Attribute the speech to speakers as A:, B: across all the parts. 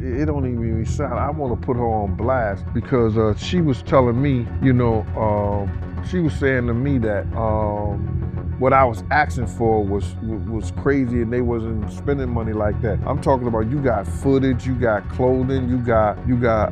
A: It don't even sound. I want to put her on blast because she was telling me, she was saying to me that what I was asking for was crazy, and they wasn't spending money like that. I'm talking about you got footage, you got clothing, you got.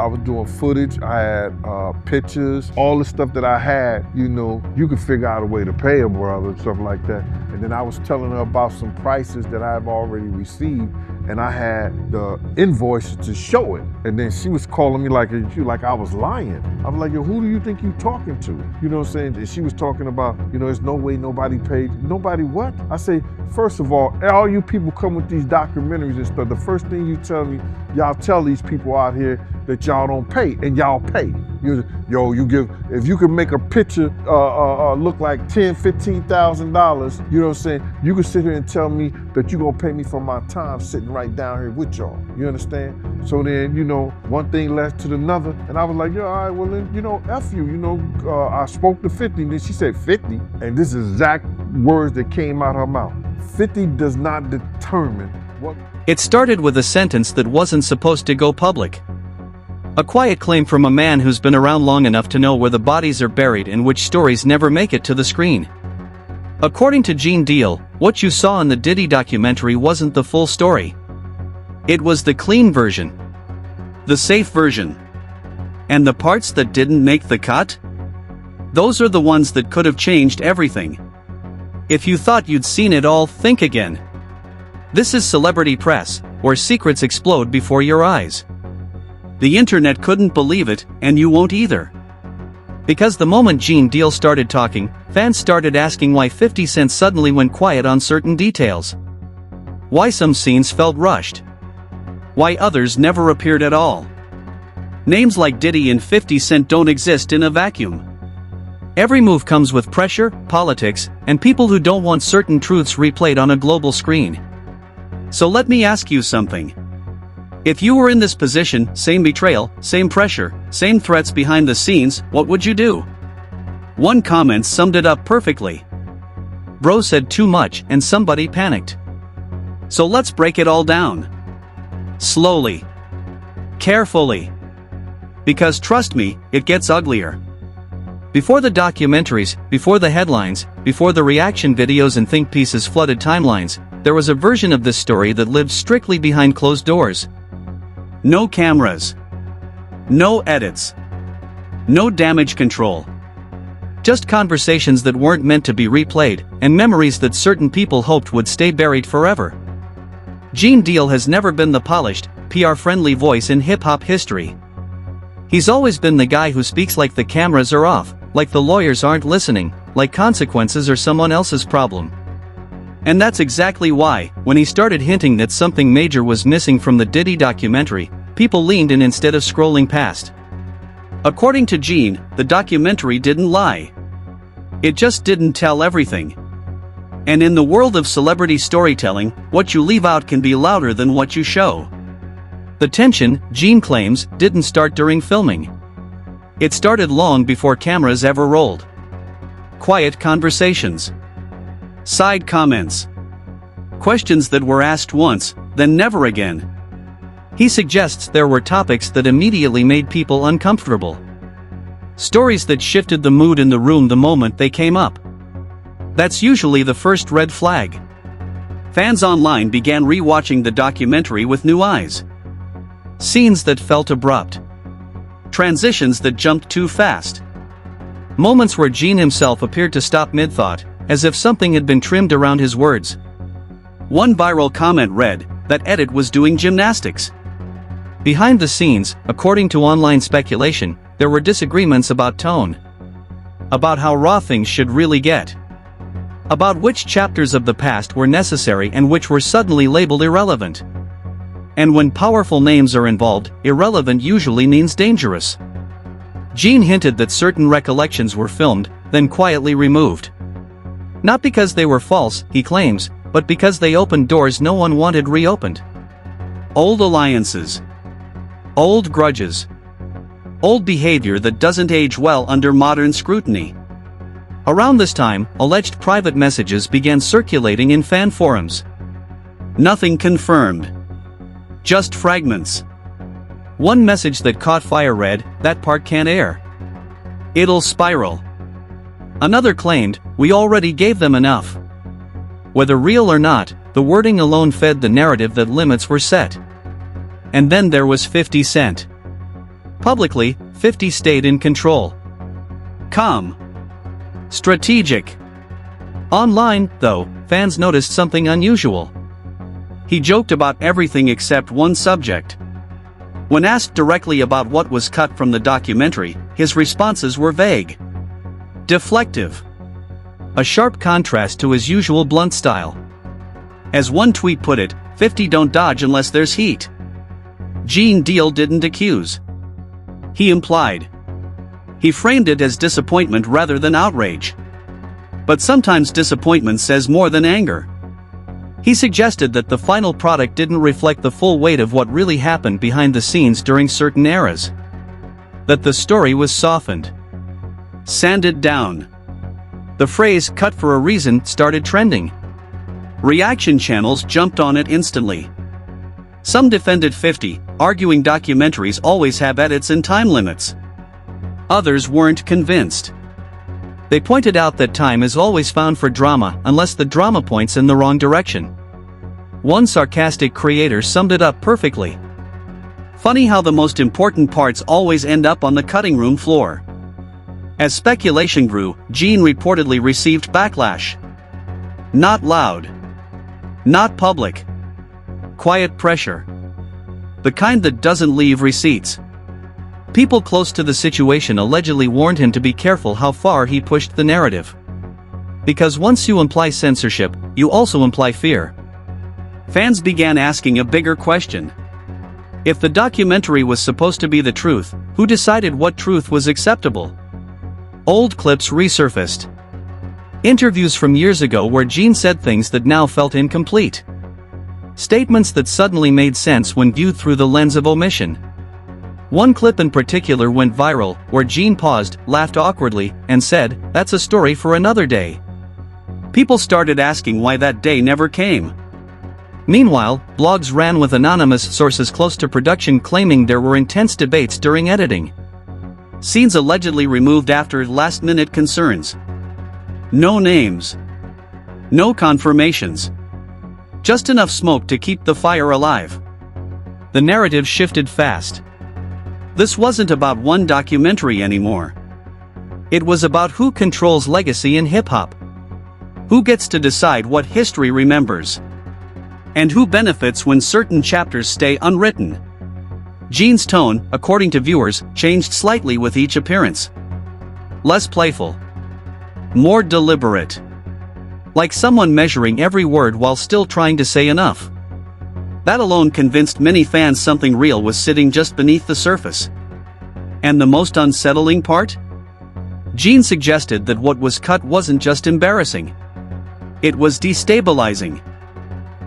A: I was doing footage. I had pictures, all the stuff that I had. You could figure out a way to pay a brother, stuff like that. And then I was telling her about some prices that I've already received, and I had the invoices to show it. And then she was calling me like I was lying. I was like, yo, who do you think you talking to? You know what I'm saying? And she was talking about, there's no way nobody paid. Nobody what? I say, first of all you people come with these documentaries and stuff, the first thing you tell me, y'all tell these people out here that y'all don't pay, and y'all pay. If you can make a picture look like $10,000, $15,000, you know what I'm saying? You can sit here and tell me that you're gonna pay me for my time sitting right down here with y'all. You understand? So then, one thing led to another, and I was like, yo, all right, well then, F you, I spoke to 50, and then she said 50, and this is exact words that came out her mouth. 50 does not determine what.
B: It started with a sentence that wasn't supposed to go public. A quiet claim from a man who's been around long enough to know where the bodies are buried and which stories never make it to the screen. According to Gene Deal, what you saw in the Diddy documentary wasn't the full story. It was the clean version. The safe version. And the parts that didn't make the cut? Those are the ones that could have changed everything. If you thought you'd seen it all, think again. This is celebrity press, where secrets explode before your eyes. The internet couldn't believe it, and you won't either. Because the moment Gene Deal started talking, fans started asking why 50 Cent suddenly went quiet on certain details. Why some scenes felt rushed. Why others never appeared at all. Names like Diddy and 50 Cent don't exist in a vacuum. Every move comes with pressure, politics, and people who don't want certain truths replayed on a global screen. So let me ask you something. If you were in this position, same betrayal, same pressure, same threats behind the scenes, what would you do? One comment summed it up perfectly. Bro said too much and somebody panicked. So let's break it all down. Slowly. Carefully. Because trust me, it gets uglier. Before the documentaries, before the headlines, before the reaction videos and think pieces flooded timelines, there was a version of this story that lived strictly behind closed doors. No cameras. No edits. No damage control. Just conversations that weren't meant to be replayed, and memories that certain people hoped would stay buried forever. Gene Deal has never been the polished, PR-friendly voice in hip-hop history. He's always been the guy who speaks like the cameras are off, like the lawyers aren't listening, like consequences are someone else's problem. And that's exactly why, when he started hinting that something major was missing from the Diddy documentary, people leaned in instead of scrolling past. According to Gene, the documentary didn't lie. It just didn't tell everything. And in the world of celebrity storytelling, what you leave out can be louder than what you show. The tension, Gene claims, didn't start during filming. It started long before cameras ever rolled. Quiet conversations. Side comments. Questions that were asked once, then never again. He suggests there were topics that immediately made people uncomfortable. Stories that shifted the mood in the room the moment they came up. That's usually the first red flag. Fans online began rewatching the documentary with new eyes. Scenes that felt abrupt. Transitions that jumped too fast. Moments where Gene himself appeared to stop mid-thought, as if something had been trimmed around his words. One viral comment read, "That edit was doing gymnastics." Behind the scenes, according to online speculation, there were disagreements about tone. About how raw things should really get. About which chapters of the past were necessary and which were suddenly labeled irrelevant. And when powerful names are involved, irrelevant usually means dangerous. Gene hinted that certain recollections were filmed, then quietly removed. Not because they were false, he claims, but because they opened doors no one wanted reopened. Old alliances. Old grudges. Old behavior that doesn't age well under modern scrutiny. Around this time, alleged private messages began circulating in fan forums. Nothing confirmed. Just fragments. One message that caught fire read, "That part can't air. It'll spiral." Another claimed, "We already gave them enough." Whether real or not, the wording alone fed the narrative that limits were set. And then there was 50 Cent. Publicly, 50 stayed in control. Calm. Strategic. Online, though, fans noticed something unusual. He joked about everything except one subject. When asked directly about what was cut from the documentary, his responses were vague. Deflective. A sharp contrast to his usual blunt style. As one tweet put it, 50 don't dodge unless there's heat. Gene Deal didn't accuse. He implied. He framed it as disappointment rather than outrage. But sometimes disappointment says more than anger. He suggested that the final product didn't reflect the full weight of what really happened behind the scenes during certain eras. That the story was softened. Sanded down. The phrase "cut for a reason" started trending. Reaction channels jumped on it instantly. Some defended 50, arguing documentaries always have edits and time limits. Others weren't convinced. They pointed out that time is always found for drama unless the drama points in the wrong direction. One sarcastic creator summed it up perfectly. Funny how the most important parts always end up on the cutting room floor. As speculation grew, Gene reportedly received backlash. Not loud. Not public. Quiet pressure. The kind that doesn't leave receipts. People close to the situation allegedly warned him to be careful how far he pushed the narrative. Because once you imply censorship, you also imply fear. Fans began asking a bigger question. If the documentary was supposed to be the truth, who decided what truth was acceptable? Old clips resurfaced. Interviews from years ago where Gene said things that now felt incomplete. Statements that suddenly made sense when viewed through the lens of omission. One clip in particular went viral, where Gene paused, laughed awkwardly, and said, "That's a story for another day." People started asking why that day never came. Meanwhile, blogs ran with anonymous sources close to production claiming there were intense debates during editing. Scenes allegedly removed after last-minute concerns. No names. No confirmations. Just enough smoke to keep the fire alive. The narrative shifted fast. This wasn't about one documentary anymore. It was about who controls legacy in hip-hop. Who gets to decide what history remembers? And who benefits when certain chapters stay unwritten? Gene's tone, according to viewers, changed slightly with each appearance. Less playful. More deliberate. Like someone measuring every word while still trying to say enough. That alone convinced many fans something real was sitting just beneath the surface. And the most unsettling part? Gene suggested that what was cut wasn't just embarrassing. It was destabilizing.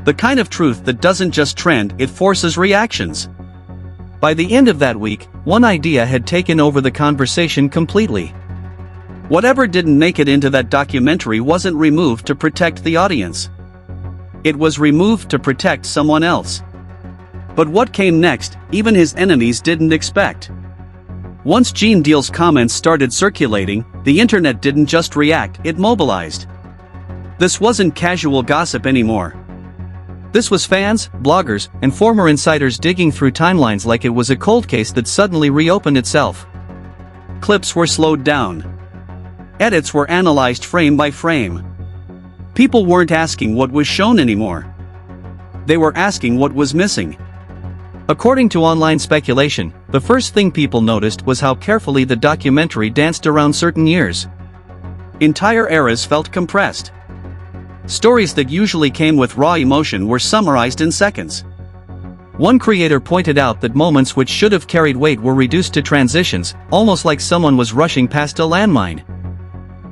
B: The kind of truth that doesn't just trend, it forces reactions. By the end of that week, one idea had taken over the conversation completely. Whatever didn't make it into that documentary wasn't removed to protect the audience. It was removed to protect someone else. But what came next, even his enemies didn't expect. Once Gene Deal's comments started circulating, the internet didn't just react, it mobilized. This wasn't casual gossip anymore. This was fans, bloggers, and former insiders digging through timelines like it was a cold case that suddenly reopened itself. Clips were slowed down. Edits were analyzed frame by frame. People weren't asking what was shown anymore. They were asking what was missing. According to online speculation, the first thing people noticed was how carefully the documentary danced around certain years. Entire eras felt compressed. Stories that usually came with raw emotion were summarized in seconds. One creator pointed out that moments which should have carried weight were reduced to transitions, almost like someone was rushing past a landmine.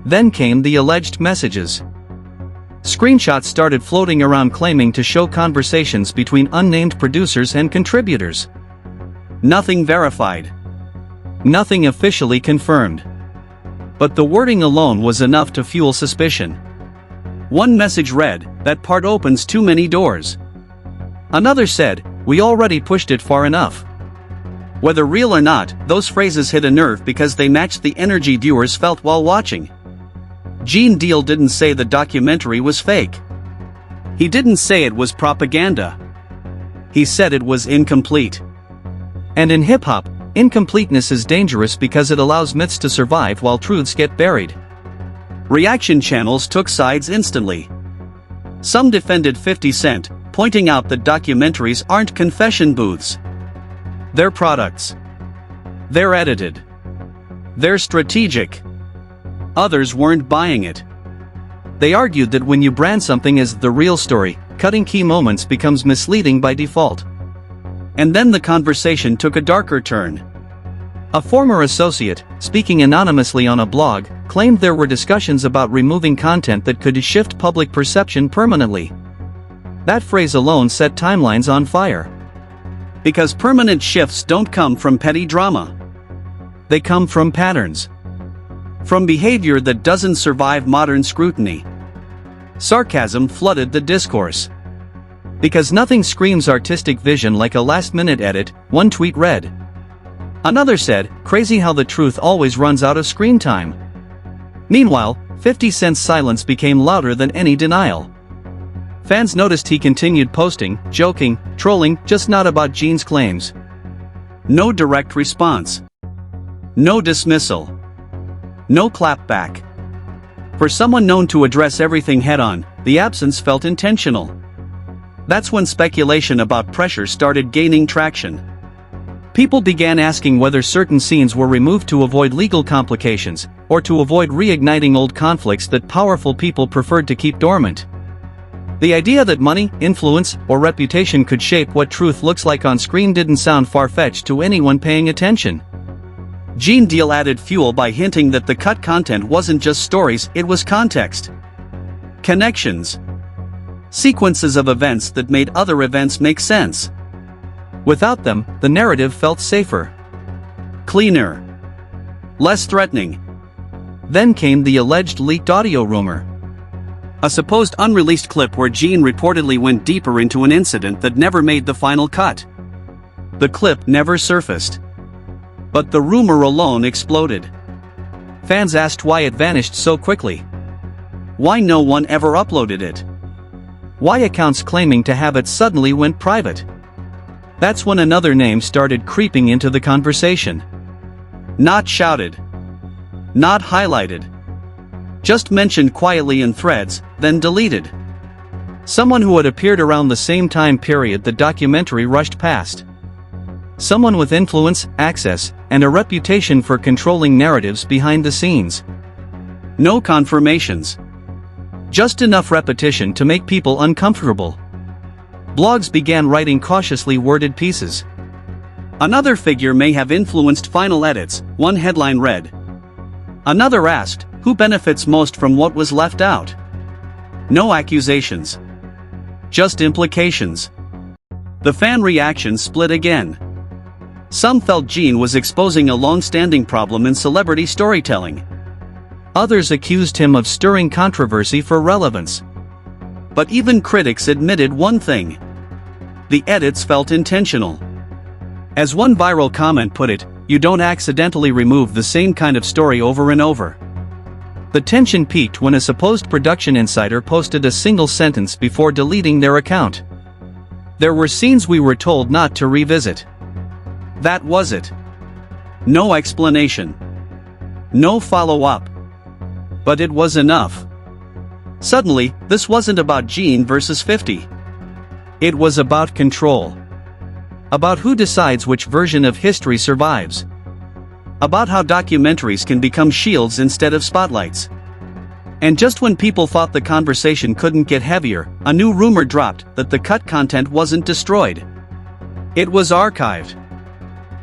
B: Then came the alleged messages. Screenshots started floating around claiming to show conversations between unnamed producers and contributors. Nothing verified. Nothing officially confirmed. But the wording alone was enough to fuel suspicion. One message read, "That part opens too many doors." Another said, "We already pushed it far enough." Whether real or not, those phrases hit a nerve because they matched the energy viewers felt while watching. Gene Deal didn't say the documentary was fake. He didn't say it was propaganda. He said it was incomplete. And in hip-hop, incompleteness is dangerous because it allows myths to survive while truths get buried. Reaction channels took sides instantly. Some defended 50 Cent, pointing out that documentaries aren't confession booths. They're products. They're edited. They're strategic. Others weren't buying it. They argued that when you brand something as the real story, cutting key moments becomes misleading by default. And then the conversation took a darker turn. A former associate, speaking anonymously on a blog, claimed there were discussions about removing content that could shift public perception permanently. That phrase alone set timelines on fire. Because permanent shifts don't come from petty drama. They come from patterns. From behavior that doesn't survive modern scrutiny. Sarcasm flooded the discourse. Because nothing screams artistic vision like a last-minute edit, one tweet read. Another said, "Crazy how the truth always runs out of screen time." Meanwhile, 50 Cent's silence became louder than any denial. Fans noticed he continued posting, joking, trolling, just not about Gene's claims. No direct response. No dismissal. No clapback. For someone known to address everything head-on, the absence felt intentional. That's when speculation about pressure started gaining traction. People began asking whether certain scenes were removed to avoid legal complications, or to avoid reigniting old conflicts that powerful people preferred to keep dormant. The idea that money, influence, or reputation could shape what truth looks like on screen didn't sound far-fetched to anyone paying attention. Gene Deal added fuel by hinting that the cut content wasn't just stories, it was context. Connections. Sequences of events that made other events make sense. Without them, the narrative felt safer. Cleaner. Less threatening. Then came the alleged leaked audio rumor. A supposed unreleased clip where Gene reportedly went deeper into an incident that never made the final cut. The clip never surfaced. But the rumor alone exploded. Fans asked why it vanished so quickly. Why no one ever uploaded it? Why accounts claiming to have it suddenly went private? That's when another name started creeping into the conversation. Not shouted. Not highlighted. Just mentioned quietly in threads, then deleted. Someone who had appeared around the same time period the documentary rushed past. Someone with influence, access, and a reputation for controlling narratives behind the scenes. No confirmations. Just enough repetition to make people uncomfortable. Blogs began writing cautiously worded pieces. Another figure may have influenced final edits, one headline read. Another asked, who benefits most from what was left out? No accusations. Just implications. The fan reaction split again. Some felt Gene was exposing a long-standing problem in celebrity storytelling. Others accused him of stirring controversy for relevance. But even critics admitted one thing. The edits felt intentional. As one viral comment put it, you don't accidentally remove the same kind of story over and over. The tension peaked when a supposed production insider posted a single sentence before deleting their account. There were scenes we were told not to revisit. That was it. No explanation. No follow-up. But it was enough. Suddenly, this wasn't about Gene versus 50. It was about control. About who decides which version of history survives. About how documentaries can become shields instead of spotlights. And just when people thought the conversation couldn't get heavier, a new rumor dropped that the cut content wasn't destroyed. It was archived.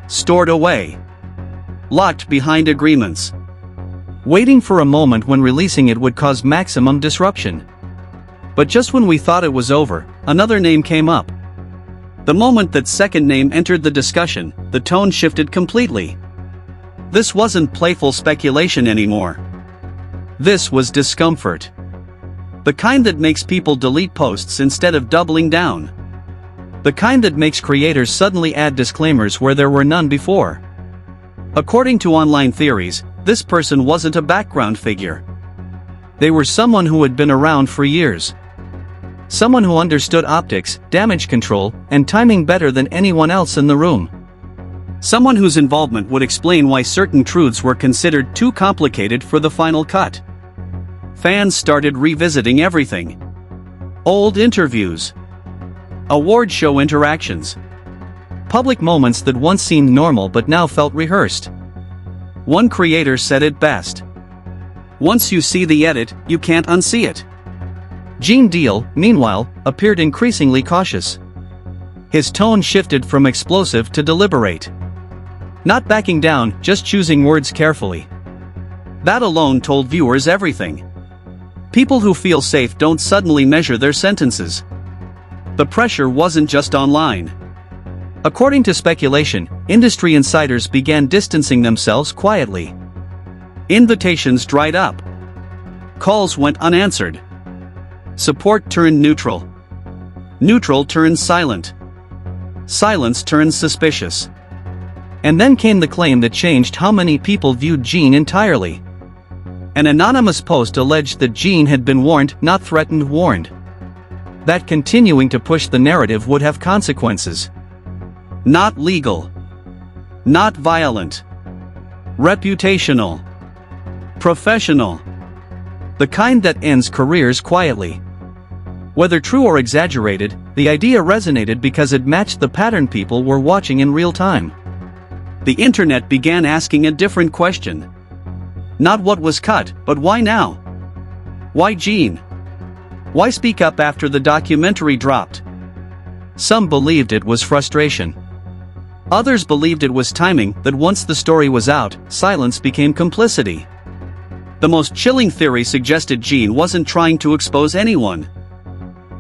B: Stored away. Locked behind agreements. Waiting for a moment when releasing it would cause maximum disruption. But just when we thought it was over, another name came up. The moment that second name entered the discussion, the tone shifted completely. This wasn't playful speculation anymore. This was discomfort. The kind that makes people delete posts instead of doubling down. The kind that makes creators suddenly add disclaimers where there were none before. According to online theories, this person wasn't a background figure. They were someone who had been around for years. Someone who understood optics, damage control, and timing better than anyone else in the room. Someone whose involvement would explain why certain truths were considered too complicated for the final cut. Fans started revisiting everything. Old interviews. Award show interactions. Public moments that once seemed normal but now felt rehearsed. One creator said it best. Once you see the edit, you can't unsee it. Gene Deal, meanwhile, appeared increasingly cautious. His tone shifted from explosive to deliberate. Not backing down, just choosing words carefully. That alone told viewers everything. People who feel safe don't suddenly measure their sentences. The pressure wasn't just online. According to speculation, industry insiders began distancing themselves quietly. Invitations dried up. Calls went unanswered. Support turned neutral. Neutral turned silent. Silence turned suspicious. And then came the claim that changed how many people viewed Gene entirely. An anonymous post alleged that Gene had been warned, not threatened, warned. That continuing to push the narrative would have consequences. Not legal. Not violent. Reputational. Professional. The kind that ends careers quietly. Whether true or exaggerated, the idea resonated because it matched the pattern people were watching in real time. The internet began asking a different question. Not what was cut, but why now? Why Gene? Why speak up after the documentary dropped? Some believed it was frustration. Others believed it was timing, that once the story was out, silence became complicity. The most chilling theory suggested Gene wasn't trying to expose anyone.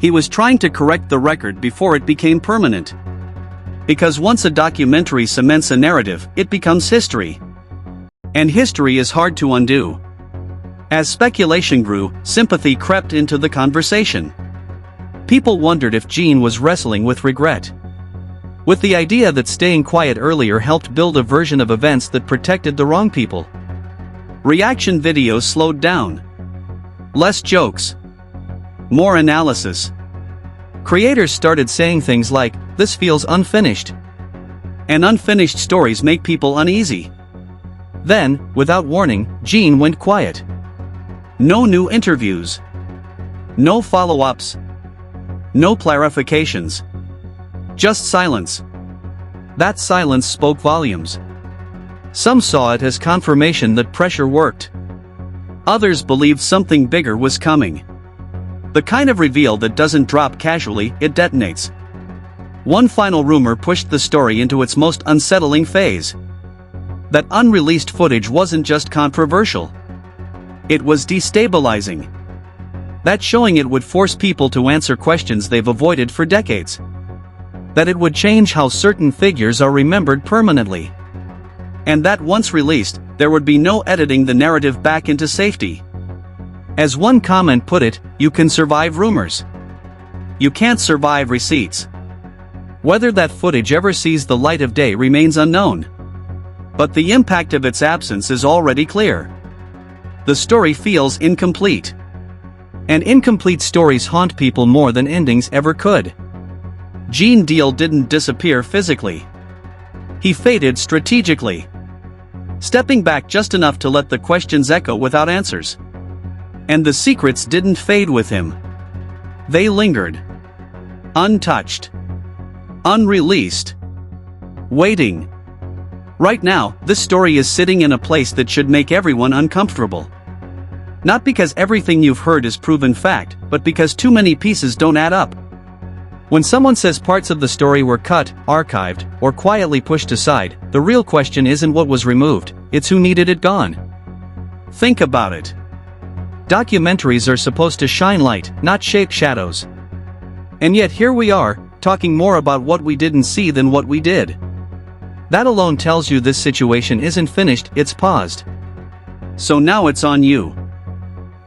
B: He was trying to correct the record before it became permanent. Because once a documentary cements a narrative, it becomes history. And history is hard to undo. As speculation grew, sympathy crept into the conversation. People wondered if Gene was wrestling with regret. With the idea that staying quiet earlier helped build a version of events that protected the wrong people. Reaction videos slowed down. Less jokes. More analysis. Creators started saying things like, "This feels unfinished." And unfinished stories make people uneasy. Then, without warning, Gene went quiet. No new interviews. No follow-ups. No clarifications. Just silence. That silence spoke volumes. Some saw it as confirmation that pressure worked. Others believed something bigger was coming. The kind of reveal that doesn't drop casually, it detonates. One final rumor pushed the story into its most unsettling phase. That unreleased footage wasn't just controversial. It was destabilizing. That showing it would force people to answer questions they've avoided for decades. That it would change how certain figures are remembered permanently. And that once released, there would be no editing the narrative back into safety. As one comment put it, you can survive rumors. You can't survive receipts. Whether that footage ever sees the light of day remains unknown. But the impact of its absence is already clear. The story feels incomplete. And incomplete stories haunt people more than endings ever could. Gene Deal didn't disappear physically. He faded strategically. Stepping back just enough to let the questions echo without answers. And the secrets didn't fade with him. They lingered. Untouched. Unreleased. Waiting. Right now, this story is sitting in a place that should make everyone uncomfortable. Not because everything you've heard is proven fact, but because too many pieces don't add up. When someone says parts of the story were cut, archived, or quietly pushed aside, the real question isn't what was removed, it's who needed it gone. Think about it. Documentaries are supposed to shine light, not shape shadows. And yet here we are, talking more about what we didn't see than what we did. That alone tells you this situation isn't finished, it's paused. So now it's on you.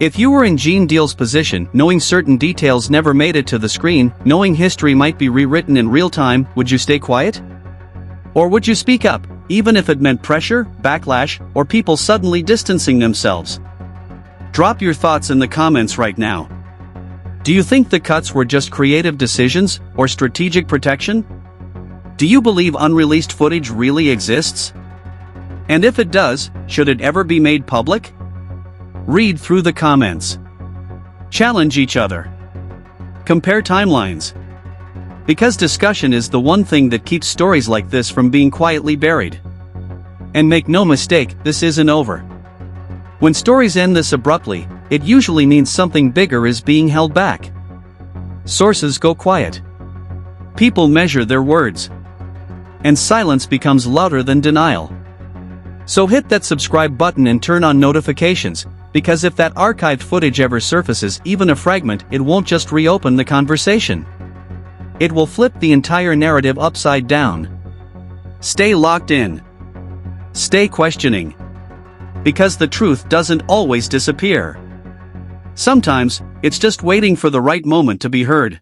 B: If you were in Gene Deal's position, knowing certain details never made it to the screen, knowing history might be rewritten in real time, would you stay quiet? Or would you speak up, even if it meant pressure, backlash, or people suddenly distancing themselves? Drop your thoughts in the comments right now. Do you think the cuts were just creative decisions, or strategic protection? Do you believe unreleased footage really exists? And if it does, should it ever be made public? Read through the comments. Challenge each other. Compare timelines. Because discussion is the one thing that keeps stories like this from being quietly buried. And make no mistake, this isn't over. When stories end this abruptly, it usually means something bigger is being held back. Sources go quiet. People measure their words. And silence becomes louder than denial. So hit that subscribe button and turn on notifications, because if that archived footage ever surfaces, even a fragment, it won't just reopen the conversation. It will flip the entire narrative upside down. Stay locked in. Stay questioning. Because the truth doesn't always disappear. Sometimes, it's just waiting for the right moment to be heard.